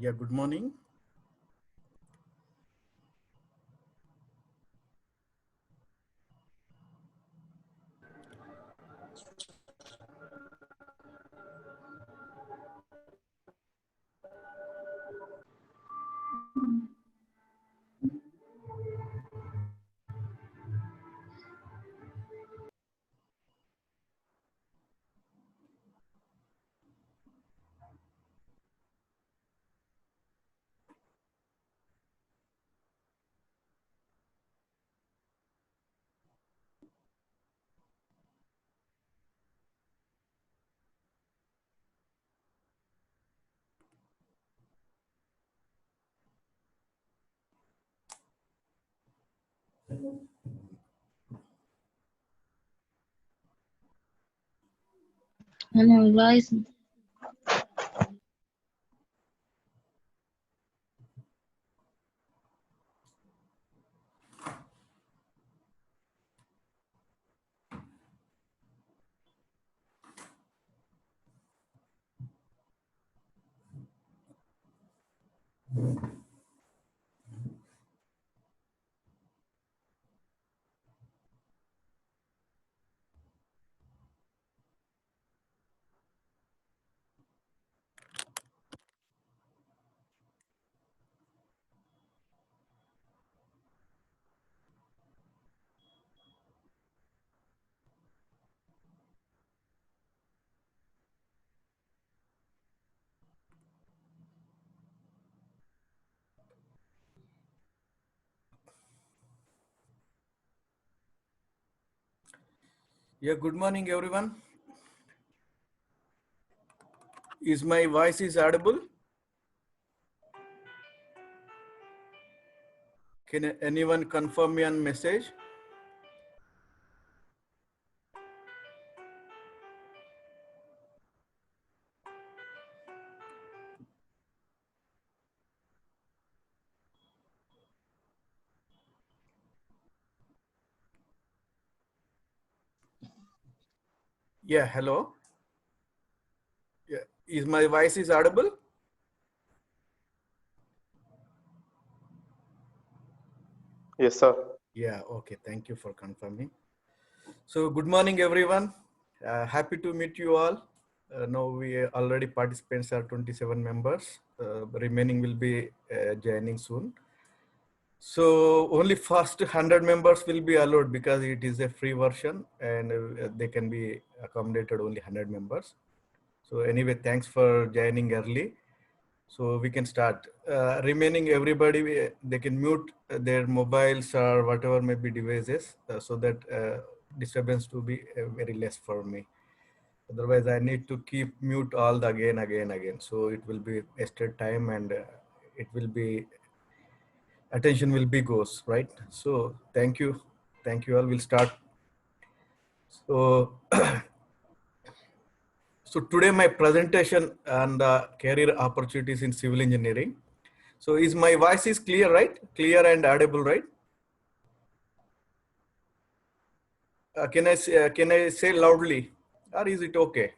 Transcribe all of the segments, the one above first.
Yeah, good morning. أنا voice. Yeah, good morning, everyone. Is my voice is audible? Can anyone confirm me on message? Yeah, hello. Yeah, is my voice is audible? Yes, sir. Yeah, okay. Thank you for confirming. So good morning, everyone. Happy to meet you all. Now we already participants are 27 members. Remaining will be joining soon. So only first 100 members will be allowed because it is a free version and they can be accommodated only 100 members. So anyway, thanks for joining early. So we can start. Remaining everybody, they can mute their mobiles or whatever may be devices so that disturbance to be very less for me. Otherwise, I need to keep mute all the again. So it will be wasted time and it will be attention will be goes, right? So thank you all. We'll start. So so today my presentation on the career opportunities in civil engineering. So is my voice is clear, right? Clear and audible, right? Can I say loudly, or is it okay?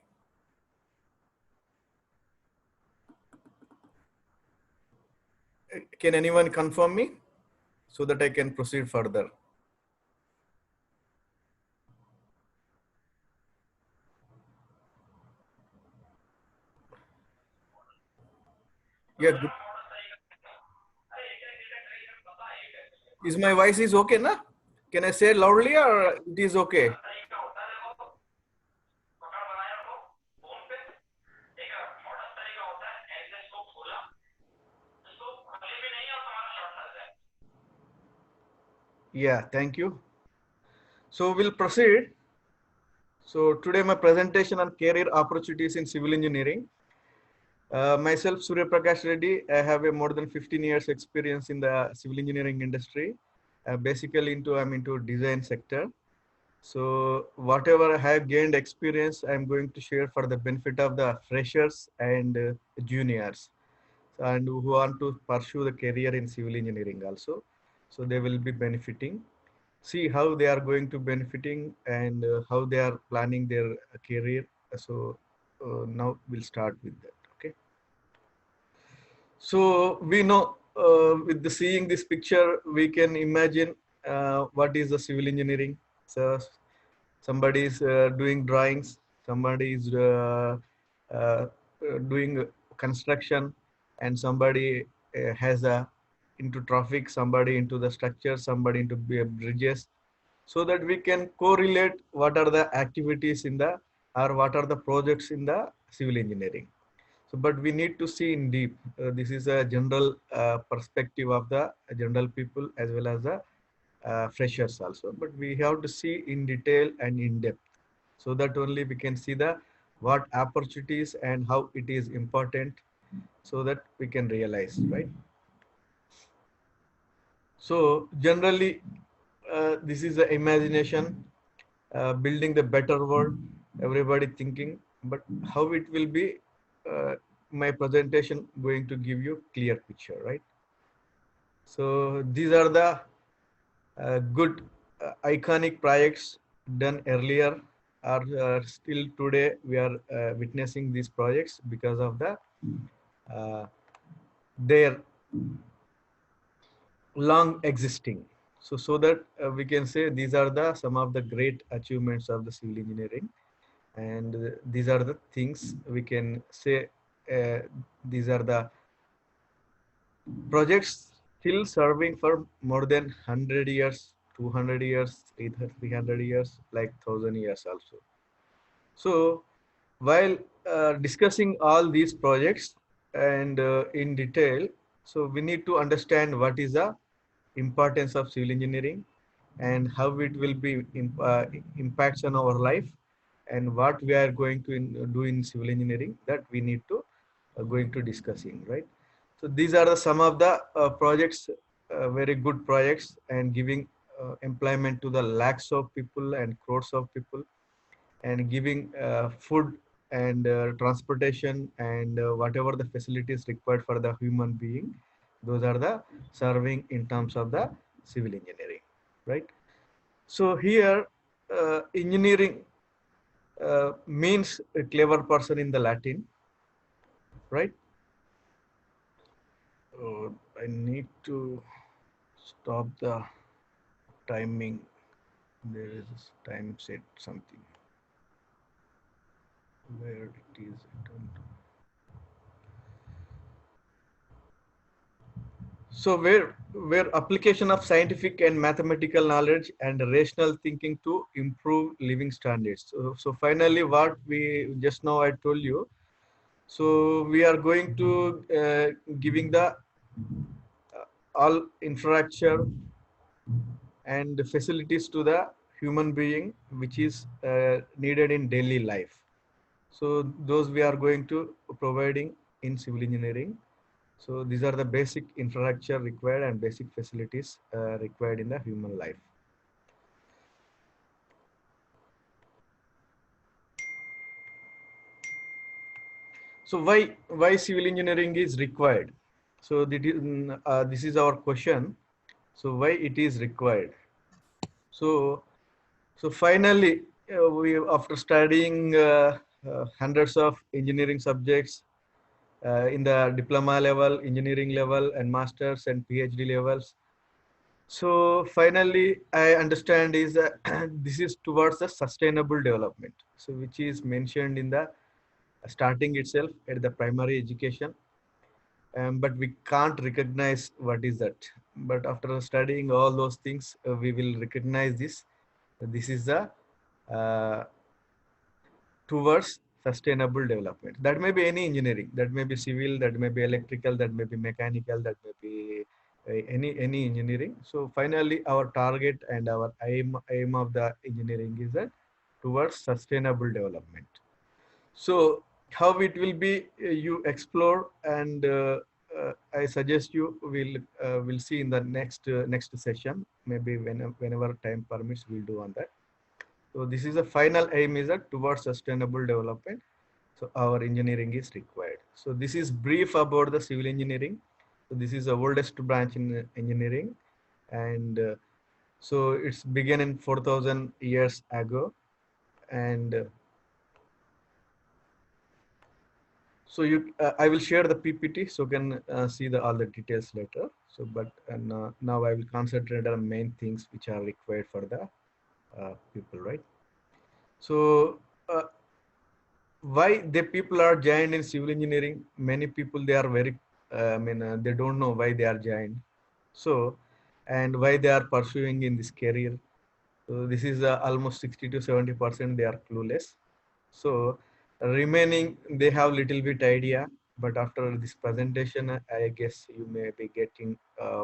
Can anyone confirm me so that I can proceed further? Yeah. Good. Is my voice is okay, na? Can I say loudly or it is okay? Yeah, thank you. So we'll proceed. So today my presentation on career opportunities in civil engineering. Myself, Surya Prakash Reddy. I have a more than 15 years experience in the civil engineering industry. Basically I'm into design sector. So whatever I have gained experience, I'm going to share for the benefit of the freshers and juniors and who want to pursue the career in civil engineering also. So they will be benefiting. See how they are going to benefiting and how they are planning their career. So now we'll start with that. Okay. So we know with the seeing this picture, we can imagine what is the civil engineering. So somebody is doing drawings, somebody is doing construction, and somebody has a into traffic, somebody into the structure, somebody into bridges, so that we can correlate what are the activities in the or what are the projects in the civil engineering. So, but we need to see in deep. This is a general perspective of the general people as well as the freshers also. But we have to see in detail and in depth, so that only we can see the what opportunities and how it is important, so that we can realize, right? So generally, this is the imagination, building the better world. Everybody thinking, but how it will be. My presentation going to give you clear picture, right? So these are the good iconic projects done earlier, or still today we are witnessing these projects because of the uh, their long existing. So that we can say these are the some of the great achievements of the civil engineering, and these are the things we can say. These are the projects still serving for more than 100 years, 200 years, 300 years, like 1000 years also. So while discussing all these projects and in detail, so we need to understand what is the importance of civil engineering and how it will be impacts on our life, and what we are going to do in civil engineering, that we need to going to discussing, right? So these are the some of the projects, very good projects, and giving employment to the lakhs of people and crores of people, and giving food and transportation and whatever the facilities required for the human being. Those are the serving in terms of the civil engineering, right? So here engineering means a clever person in the Latin, right? I need to stop the timing. There is time set something where it is. I don't know. So where application of scientific and mathematical knowledge and rational thinking to improve living standards. So finally, what we just now I told you. So we are going to giving the all infrastructure and facilities to the human being, which is needed in daily life. So those we are going to providing in civil engineering. So these are the basic infrastructure required and basic facilities required in the human life. So why civil engineering is required? So this is our question. So why it is required? So finally, we after studying hundreds of engineering subjects in the diploma level, engineering level, and masters and PhD levels. So finally, I understand is that this is towards the sustainable development. So which is mentioned in the starting itself at the primary education, but we can't recognize what is that. but after studying all those things, we will recognize this. This is the towards sustainable development. That may be any engineering, that may be civil, that may be electrical, that may be mechanical, that may be any engineering. So finally, our target and our aim of the engineering is that towards sustainable development. So how it will be, you explore, and I suggest you will see in the next session. Maybe whenever time permits, we'll do on that. So this is the final aim is that towards sustainable development. So our engineering is required. So this is brief about the civil engineering. So this is the oldest branch in engineering, and so it's began in 4,000 years ago, and so I will share the PPT so you can see all the details later. So, but now I will concentrate on main things which are required for the people, right? So why the people are joined in civil engineering? Many people, they are very, they don't know why they are joined. So, and why they are pursuing in this career. So this is almost 60 to 70% they are clueless. So remaining, they have little bit idea, but after this presentation, I guess you may be getting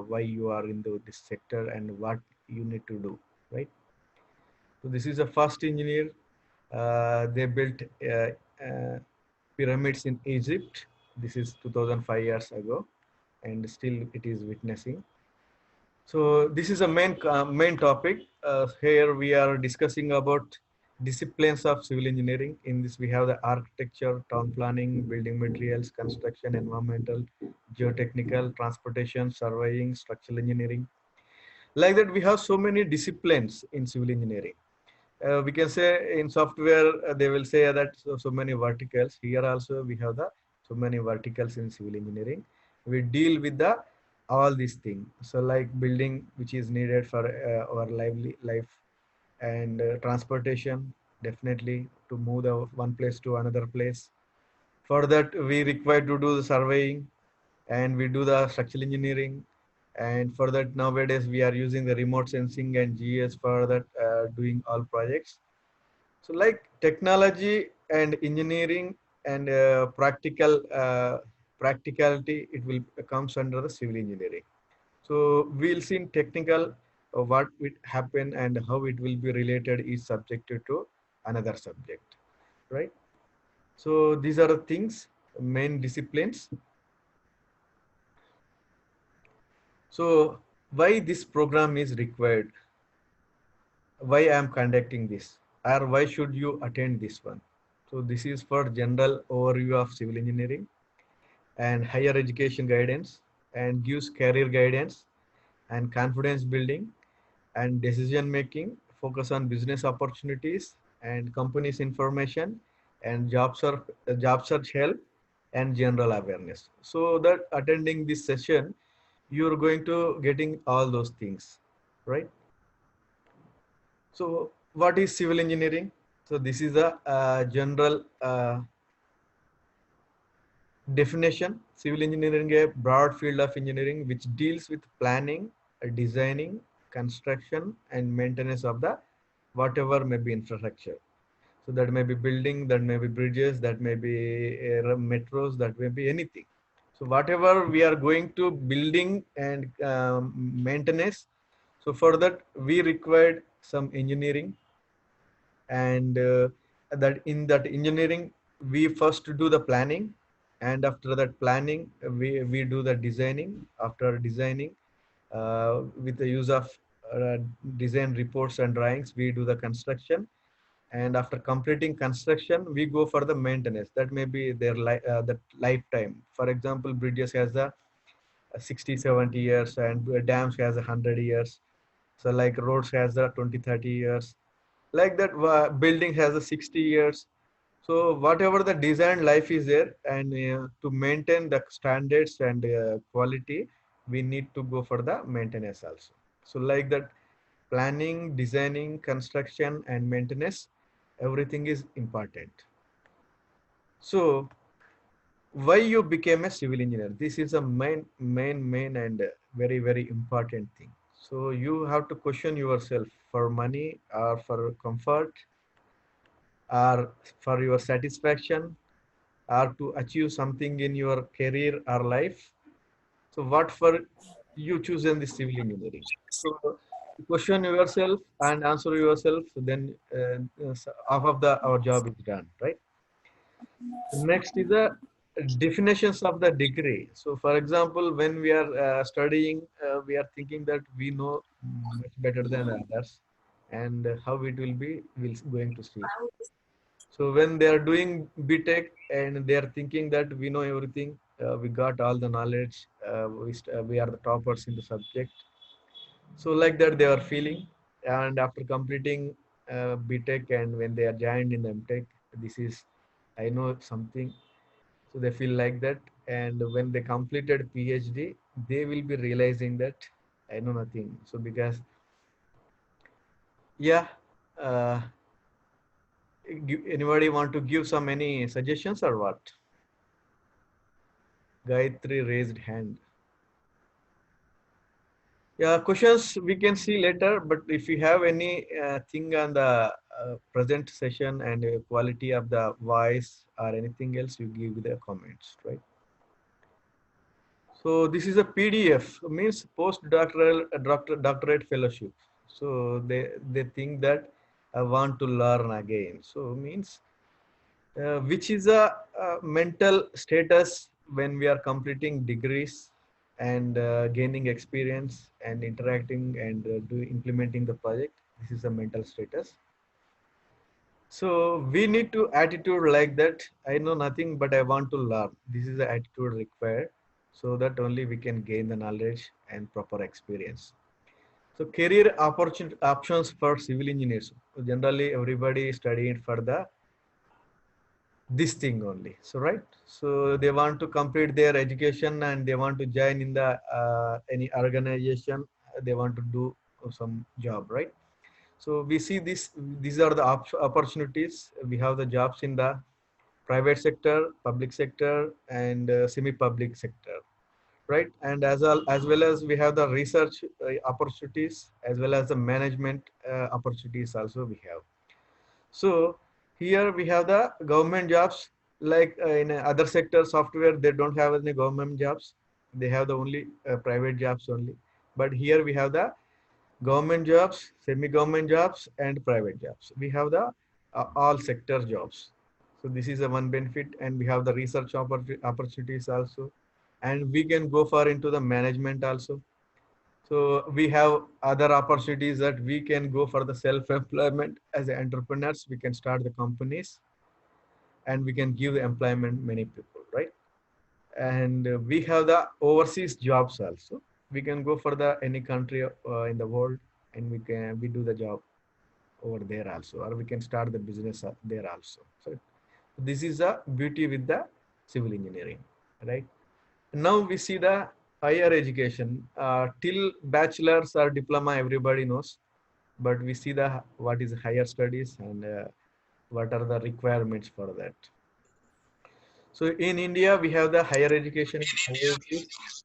why you are in this sector and what you need to do, right? So this is the first engineer. They built pyramids in Egypt. This is 2005 years ago, and still it is witnessing. So this is a main topic. Here we are discussing about disciplines of civil engineering. In this we have the architecture, town planning, building materials, construction, environmental, geotechnical, transportation, surveying, structural engineering. Like that, we have so many disciplines in civil engineering. We can say in software, they will say that so many verticals. Here also we have the so many verticals in civil engineering. We deal with the all these things. So like building, which is needed for our lively life, and transportation, definitely to move the one place to another place. For that, we require to do the surveying, and we do the structural engineering. And for that, nowadays we are using the remote sensing and GS for that, doing all projects. So like technology and engineering and practicality, it will comes under the civil engineering. So we'll see in technical what will happen and how it will be related is subjected to another subject, right? So these are the things, main disciplines. So why this program is required? Why I am conducting this, or why should you attend this one? So this is for general overview of civil engineering and higher education guidance, and gives career guidance and confidence building and decision making, focus on business opportunities and companies information, and job search help and general awareness. So that attending this session, you're going to getting all those things, right? So what is civil engineering? So this is a general definition. Civil engineering is a broad field of engineering which deals with planning, designing, construction, and maintenance of the whatever may be infrastructure. So that may be building, that may be bridges, that may be metros, that may be anything. So whatever we are going to building and maintenance. So for that we required some engineering, and that in that engineering we first do the planning, and after that planning we do the designing. After designing, with the use of design reports and drawings, we do the construction, and after completing construction we go for the maintenance. That may be their the lifetime. For example, bridges has the 60 70 years, and dams has 100 years. So like roads has the 20 30 years, like that. Building has a 60 years. So whatever the design life is there, and to maintain the standards and quality, we need to go for the maintenance also. So like that, planning, designing, construction, and maintenance, everything is important. So why you became a civil engineer? This is a main and very, very important thing. So you have to question yourself for money or for comfort or for your satisfaction or to achieve something in your career or life. So what for you choose in the civil engineering? So question yourself and answer yourself, then half of the our job is done, right? Next is the definitions of the degree. So for example, when we are studying, we are thinking that we know much better than others, and how it will be, we'll going to see. So when they are doing BTech and they are thinking that we know everything, we got all the knowledge, we are the toppers in the subject. So like that they are feeling, and after completing BTech and when they are joined in MTech, this is, I know something. So they feel like that, and when they completed PhD, they will be realizing that I know nothing. So because, yeah, uh, anybody want to give some any suggestions or what? Gayatri raised hand. Yeah, questions we can see later, but if you have any thing on the present session and quality of the voice or anything else, you give the comments, right? So this is a PDF, means postdoctoral doctorate fellowship. So they think that I want to learn again. So means which is a mental status when we are completing degrees and gaining experience and interacting and implementing the project. This is a mental status. So we need to attitude like that. I know nothing, but I want to learn. This is the attitude required, so that only we can gain the knowledge and proper experience. So career opportunity options for civil engineers. Generally, everybody studying for the this thing only. So right. So they want to complete their education and they want to join in the any organization. They want to do some job, right? So we see this. These are the opportunities. We have the jobs in the private sector, public sector, and semi-public sector, right? And as well as we have the research opportunities as well as the management opportunities also we have. So here we have the government jobs, like in other sector software, they don't have any government jobs. They have the only private jobs only. But here we have the government jobs, semi-government jobs, and private jobs. We have the all sector jobs. So this is a one benefit, and we have the research opportunities also, and we can go far into the management also. So we have other opportunities that we can go for the self-employment as entrepreneurs. We can start the companies, and we can give employment many people, right? And we have the overseas jobs also. We can go for the any country in the world, and we do the job over there also, or we can start the business there also. So this is the beauty with the civil engineering, right? Now we see the higher education. Till bachelor's or diploma, everybody knows, but we see the what is higher studies and what are the requirements for that. So in India, we have the higher education in IITs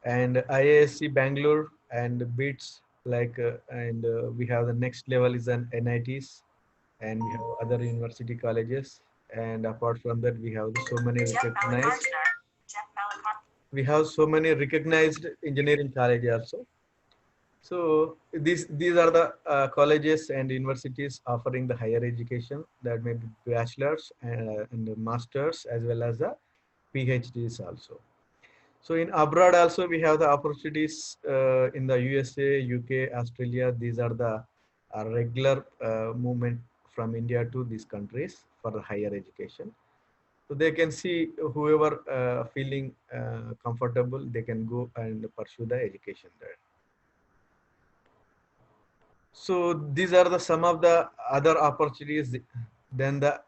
and IISc Bangalore and BITS, like and we have the next level is an NITs, and we have other university colleges, and apart from that we have so many recognized engineering colleges also. So these are the colleges and universities offering the higher education, that may be bachelor's and the masters as well as the PhDs also. So in abroad also we have the opportunities in the USA, UK, Australia. These are the regular movement from India to these countries for the higher education. So they can see whoever feeling comfortable, they can go and pursue the education there. So these are the some of the other opportunities than the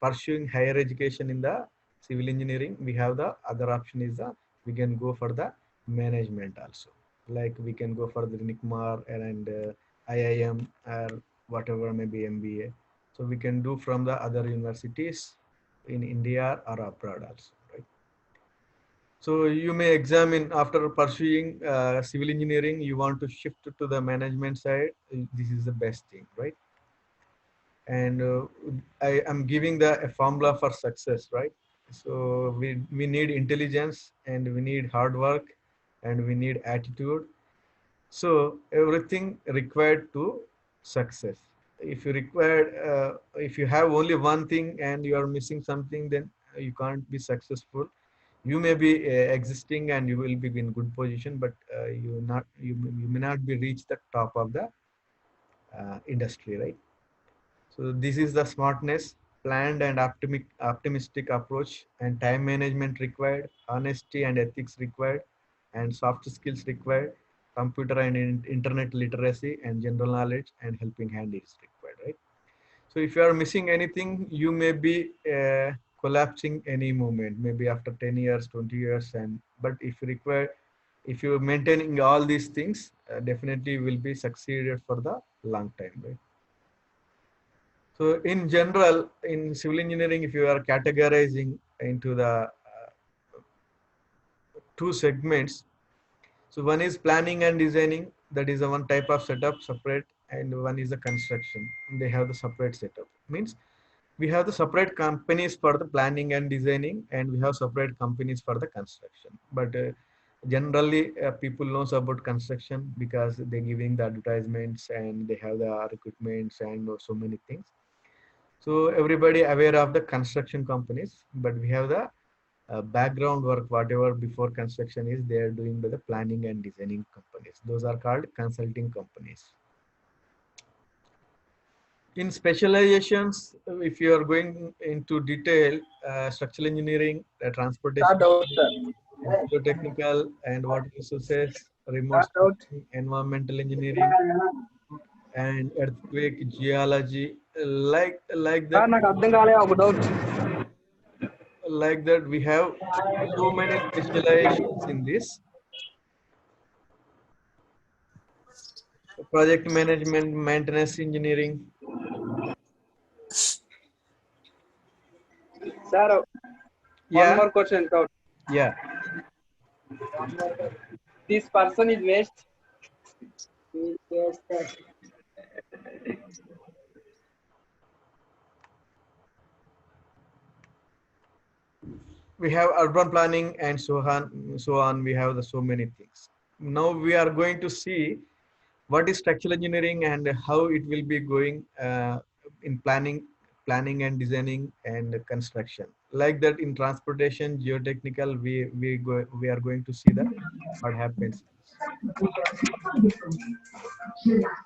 pursuing higher education in the civil engineering. We have the other option is the we can go for the management also. Like we can go for the NICMAR and IIM or whatever maybe MBA. So we can do from the other universities in India or abroad also, right? So you may examine after pursuing civil engineering, you want to shift to the management side. This is the best thing, right? And I am giving a formula for success, right? So we need intelligence and we need hard work and we need attitude. So everything required to success. If you require, if you have only one thing and you are missing something, then you can't be successful. You may be existing and you will be in good position, but you may not be reach the top of the industry, right? So this is the smartness, planned and optimistic approach, and time management required, honesty and ethics required, and soft skills required, computer and internet literacy and general knowledge and helping hand is required, right? So if you are missing anything, you may be collapsing any moment, maybe after 10 years, 20 years, and but if you maintaining all these things, definitely will be succeeded for the long time, right? So in general, in civil engineering, if you are categorizing into the two segments, so one is planning and designing, that is the one type of setup separate, and one is the construction. They have the separate setup. Means we have the separate companies for the planning and designing, and we have separate companies for the construction. But generally, people knows about construction because they're giving the advertisements and they have the equipments and so many things. So everybody aware of the construction companies, but we have the background work, whatever before construction is, they are doing by the planning and designing companies. Those are called consulting companies. In specializations, if you are going into detail, structural engineering, transportation, geotechnical and water resources, remote sensing, environmental engineering, and earthquake geology, like that. నాకు అర్థం కాలే ఒక doubt Like that, we have so many specializations in this. Project management, maintenance engineering. Sir one Yeah, more question doubt yeah. This person is waste We have urban planning and so on. We have so many things. Now we are going to see what is structural engineering and how it will be going in planning and designing and construction. Like that in transportation, geotechnical, we are going to see that what happens.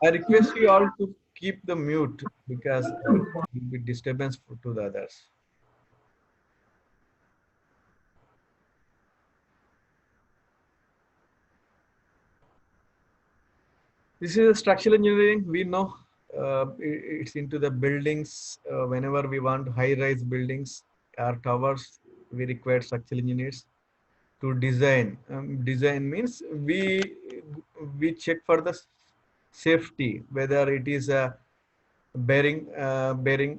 I request you all to keep the mute because it will be disturbance to the others. This is structural engineering. We know it's into the buildings. Whenever we want high-rise buildings or towers, we require structural engineers to design. Design means we check for the safety, whether it is a bearing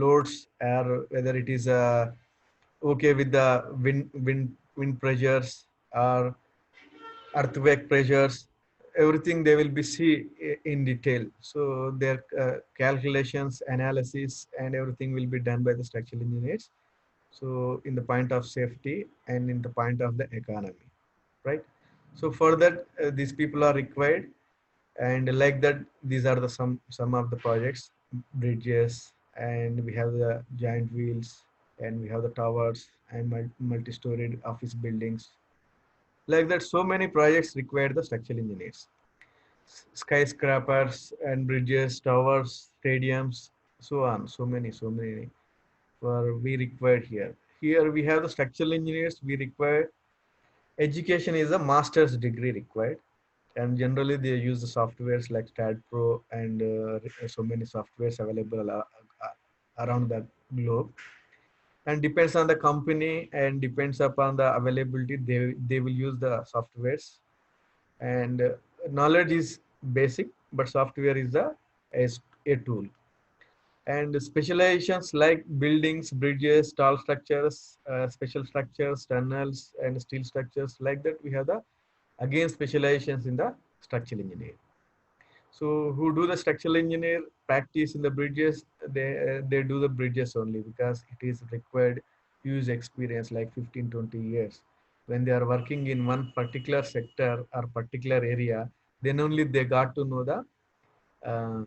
loads or whether it is okay with the wind pressures or earthquake pressures, everything they will be see in detail. So their calculations, analysis, and everything will be done by the structural engineers. So in the point of safety and in the point of the economy, right? So for that, these people are required, and like that, these are the some of the projects, bridges, and we have the giant wheels, and we have the towers and multi-storied office buildings. Like that, so many projects require the structural engineers. Skyscrapers and bridges, towers, stadiums, so on. So many were we required here. Here we have the structural engineers. We require education is a master's degree required, and generally they use the softwares like StatPro and so many softwares available around the globe. And depends on the company and depends upon the availability. They will use the softwares, and knowledge is basic, but software is a tool. And specializations like buildings, bridges, tall structures, special structures, tunnels, and steel structures. Like that, we have the again specializations in the structural engineer. So who do the structural engineer practice in the bridges? They do the bridges only because it is required huge experience like 15-20 years. When they are working in one particular sector or particular area, then only they got to know the uh,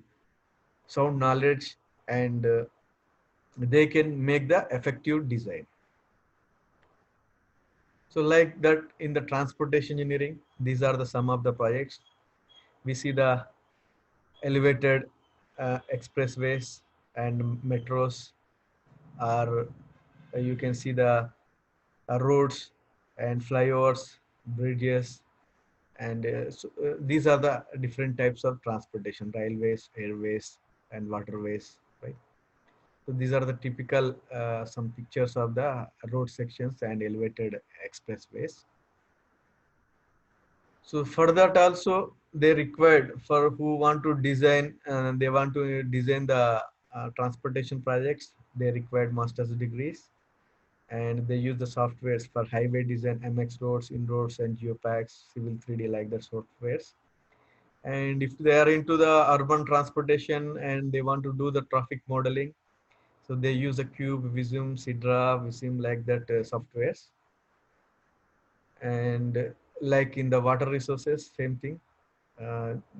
sound knowledge, and they can make the effective design. So like that in the transportation engineering, these are the some of the projects. We see the elevated expressways and metros, or you can see the roads and flyovers, bridges, and these are the different types of transportation: railways, airways, and waterways, right? So these are the typical some pictures of the road sections and elevated expressways. So for that also they required, for who want to design, they want to design the transportation projects, they required master's degrees, and they use the softwares for highway design, MX roads, InRoads, and Geopacks, Civil 3D, like that softwares. And if they are into the urban transportation and they want to do the traffic modeling, so they use the Cube, Visum, Sidra, Visum, like that softwares. And like in the water resources, same thing.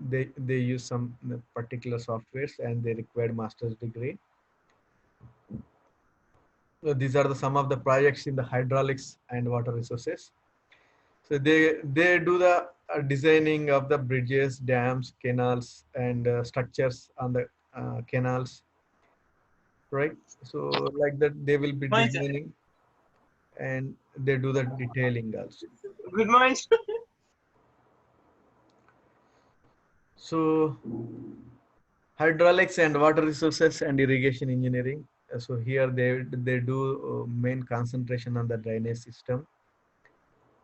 They use some particular softwares and they required master's degree. So these are the some of the projects in the hydraulics and water resources. So they do the designing of the bridges, dams, canals, and structures on the canals, right? So like that they will be Morning, sir. designing, and they do the detailing also. Good morning. So hydraulics and water resources and irrigation engineering. So here they do main concentration on the drainage system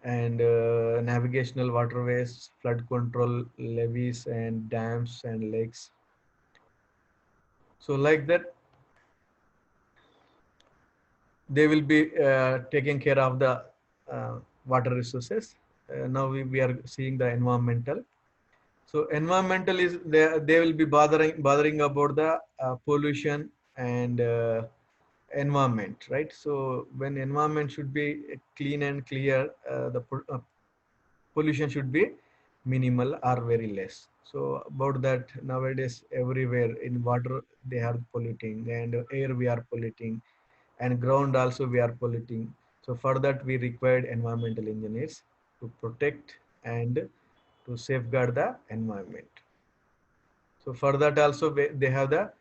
and navigational waterways, flood control, levees and dams and lakes. So like that, they will be taking care of the water resources. Now we are seeing the environmental. So environmental is they will be bothering about the pollution and environment, right? So when environment should be clean and clear, the pollution should be minimal or very less. So about that, nowadays everywhere in water they are polluting, and air we are polluting, and ground also we are polluting. So for that we required environmental engineers to protect and to safeguard the environment. So for that also they have the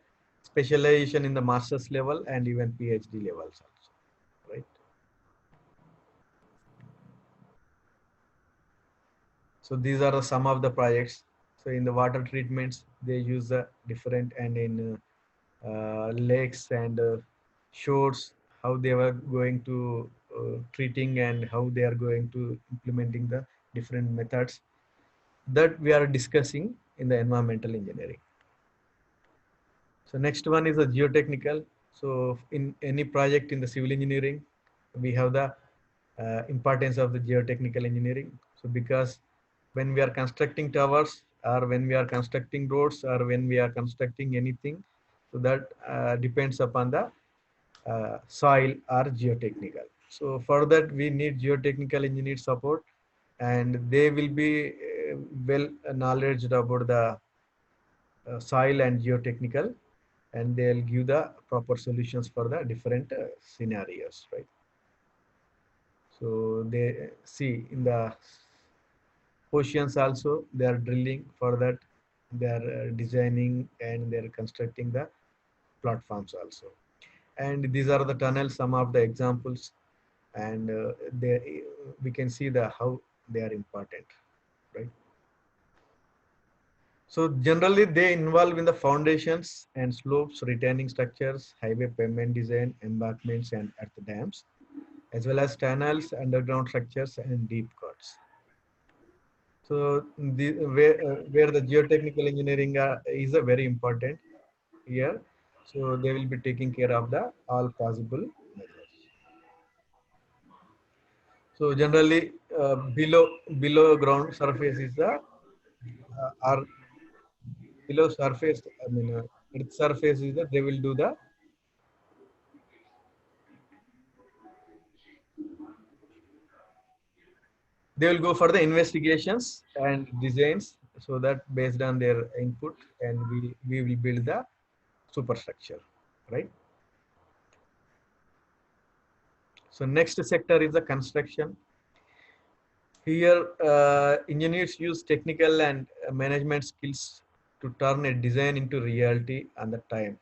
specialization in the master's level and even PhD levels also, right? So these are some of the projects. So in the water treatments, they use the different, and in lakes and shores, how they were going to treating and how they are going to implementing the different methods that we are discussing in the environmental engineering. So next one is the geotechnical. So in any project in the civil engineering, we have the importance of the geotechnical engineering. So because when we are constructing towers, or when we are constructing roads, or when we are constructing anything, so that depends upon the soil or geotechnical. So for that we need geotechnical engineer support, and they will be well knowledgeable about the soil and geotechnical, and they'll give the proper solutions for the different scenarios, right? So they see in the oceans also they are drilling, for that they are designing and they are constructing the platforms also. And these are the tunnels, some of the examples, and they we can see the how they are important, right? So generally they involve in the foundations and slopes, retaining structures, highway pavement design, embankments and earth dams, as well as tunnels, underground structures and deep cuts. So where the geotechnical engineering is a very important here. So they will be taking care of the all possible measures. So generally below ground surface is the or below surface, I mean earth surface is that they will do the they will go for the investigations and designs, so that based on their input and we will build the superstructure, right? So next sector is the construction. Here engineers use technical and management skills to turn a design into reality on the time,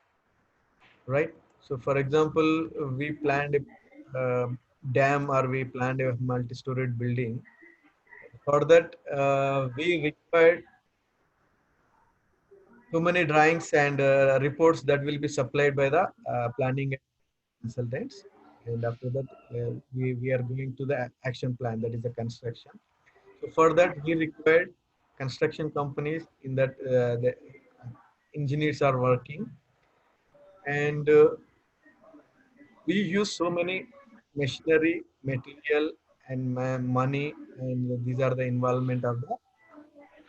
right? So for example, we planned a dam or we planned a multi-storied building. For that we required too many drawings and reports that will be supplied by the planning consultants. And after that, we are going to the action plan, that is the construction. So for that, we required construction companies in that the engineers are working. And we use so many machinery, material, and money, and these are the involvement of the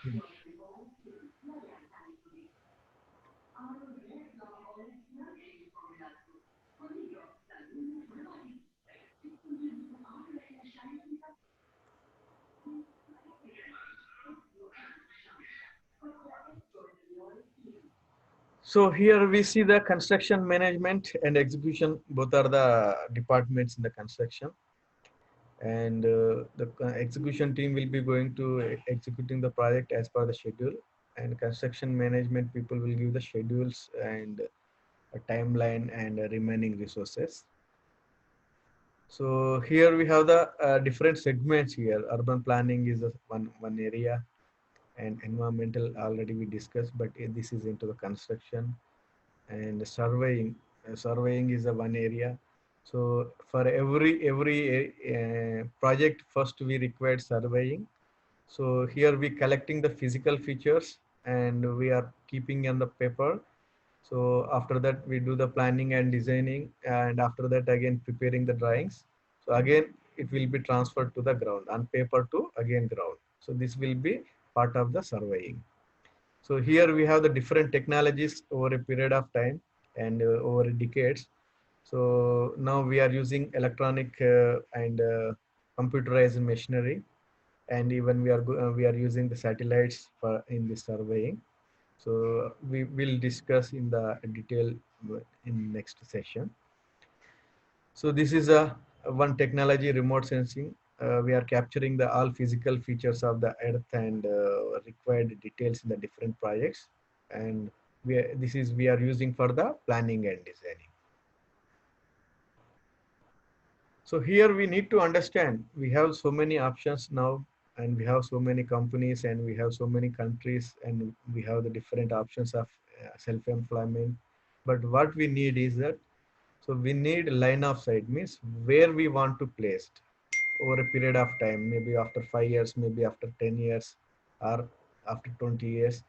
team. So here we see the construction management and execution, both are the departments in the construction. And the execution team will be going to executing the project as per the schedule, and construction management people will give the schedules and a timeline and remaining resources. So here we have the different segments here. Urban planning is one area, and environmental already we discussed, but this is into the construction. And surveying is a one area. So for every project, first we required surveying. So here we collecting the physical features and we are keeping on the paper. So after that we do the planning and designing, and after that again preparing the drawings. So again it will be transferred to the ground, on paper to again ground. So this will be part of the surveying. So here we have the different technologies over a period of time and over decades. So now we are using electronic and computerized machinery, and even we are using the satellites for in the surveying. So we will discuss in the detail in next session. So this is a one technology, remote sensing. We are capturing the all physical features of the earth and required details in the different projects. And we are using for the planning and designing. So here we need to understand we have so many options now, and we have so many companies, and we have so many countries, and we have the different options of self-employment. But what we need is that, so we need line of sight, means where we want to place it over a period of time, maybe after 5 years, maybe after 10 years, or after 20 years,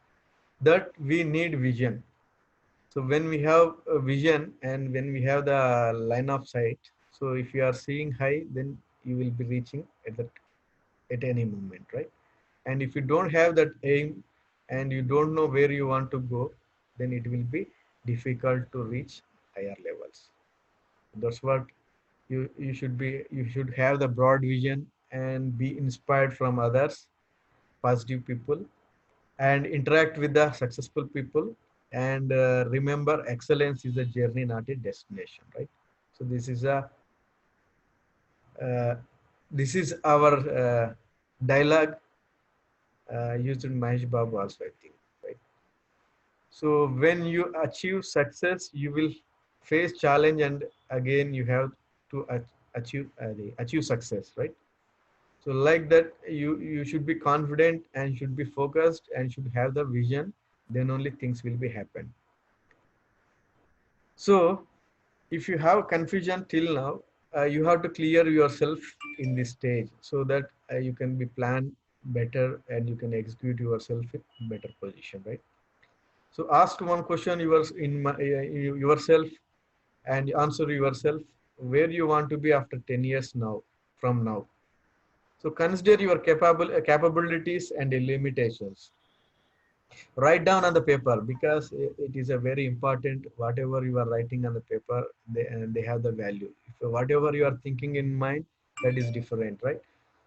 that we need vision. So when we have a vision and when we have the line of sight, so if you are seeing high, then you will be reaching at any moment, right? And if you don't have that aim and you don't know where you want to go, then it will be difficult to reach higher levels. That's what you should have the broad vision and be inspired from others, positive people, and interact with the successful people. And remember, excellence is a journey, not a destination, right? So uh, this is our dialogue used in Mahesh Babu also, I think, right? So when you achieve success, you will face challenge, and again you have to achieve success, right? So like that, you should be confident and should be focused and should have the vision. Then only things will be happen. So if you have confusion till now, you have to clear yourself in this stage, so that you can be planned better and you can execute yourself in better position, right? So ask one question yourself and answer yourself where you want to be after 10 years now from now. So consider your capabilities and the limitations. Write down on the paper because it is a very important. Whatever you are writing on the paper, they have the value. If whatever you are thinking in mind, that is different, right?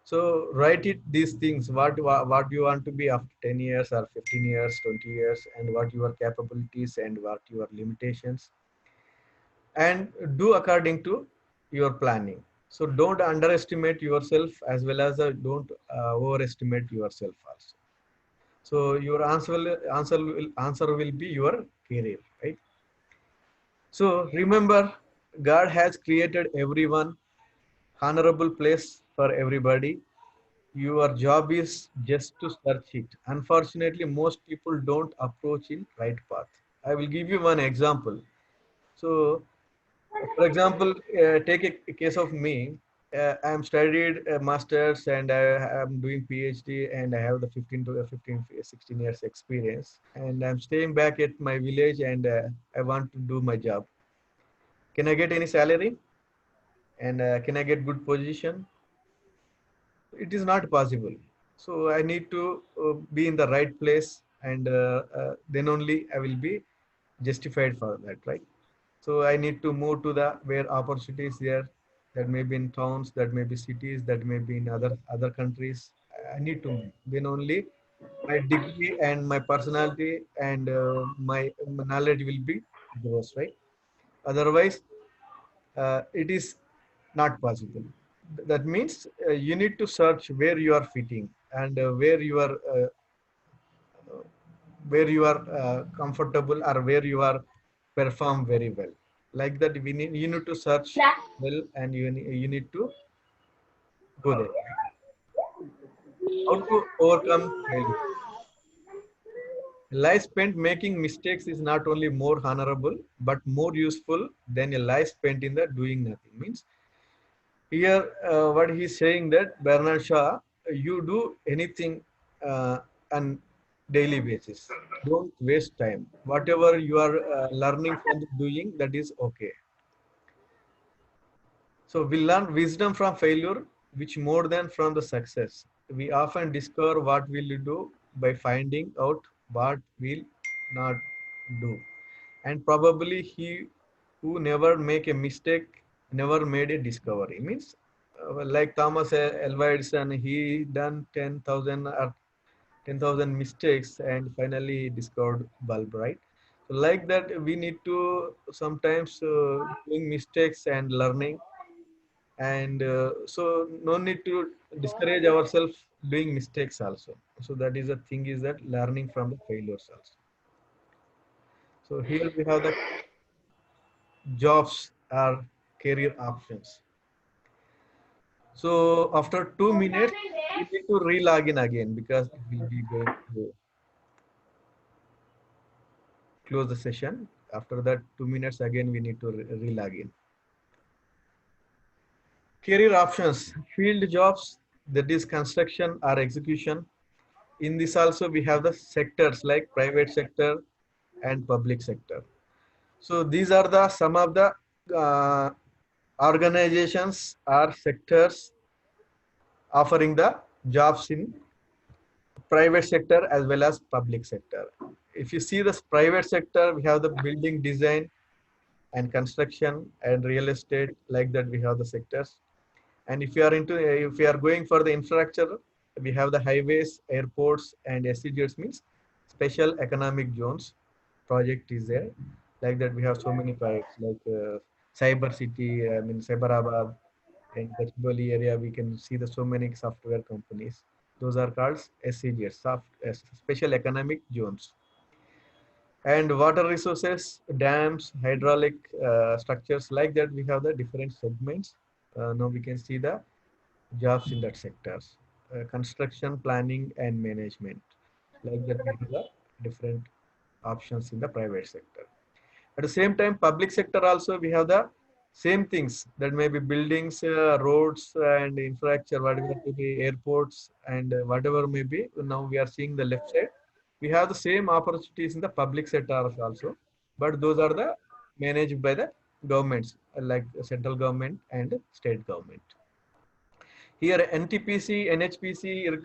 So write it these things. What you want to be after 10 years or 15 years, 20 years, and what your capabilities and what your limitations, and do according to your planning. So don't underestimate yourself as well as don't overestimate yourself also. So your answer will be your career, right? So remember, God has created everyone, honorable place for everybody. Your job is just to search it. Unfortunately, most people don't approach in right path. I will give you one example. So for example, take a case of me. I'm studied masters and I am doing PhD and I have the 16 years experience and I'm staying back at my village and I want to do my job. Can I get any salary? And can I get good position? It is not possible. So I need to be in the right place and then only I will be justified for that, right? So I need to move to the where opportunities there, that may be in towns, that may be cities, that may be in other countries. I need to move. Then only my degree and my personality and my knowledge will be grows, right? Otherwise, it is not possible. That means you need to search where you are fitting and where you are comfortable or where you are perform very well. Like that, you need to search well and you need to go there. How to overcome failure? A life spent making mistakes is not only more honorable but more useful than a life spent in the doing nothing. Means here, what he's saying that Bernard Shaw, you do anything on daily basis. Don't waste time. Whatever you are learning from the doing, that is okay. So we learn wisdom from failure, which more than from the success. We often discover what we'll do by finding out what we'll not do. And probably he who never make a mistake never made a discovery. Means like Thomas Alva Edison, he done 10,000 or 10,000 mistakes and finally he discovered bulb, right? So like that, we need to sometimes doing mistakes and learning, and so no need to discourage ourselves doing mistakes also. So that is the thing, is that learning from the failures also. So here we have the jobs or career options. So after 2 minutes, we need to re-log in again because it will be going to close the session. After that 2 minutes, again we need to re-log in. Career options, field jobs, that is construction or execution. In this also we have the sectors like private sector and public sector. So these are the some of the uh, organizations or sectors offering the jobs in private sector as well as public sector. If you see this private sector, we have the building design and construction and real estate, like that we have the sectors. And if you are into, if you are going for the infrastructure, we have the highways, airports, and SEZs, means special economic zones project is there. Like that we have so many projects like Cyber City, I mean Cyberabad, and Gachibowli area, we can see the so many software companies. Those are called SEZs, special economic zones. And water resources, dams, hydraulic structures, like that we have the different segments. Now we can see the jobs in that sectors. Construction, planning, and management, like that we have the different options in the private sector. At the same time, public sector also we have the same things, that may be buildings, roads, and infrastructure, whatever may be airports, and whatever may be. Now we are seeing the left side. We have the same opportunities in the public sector also, but those are the managed by the governments like the central government and state government. Here NTPC, NHPC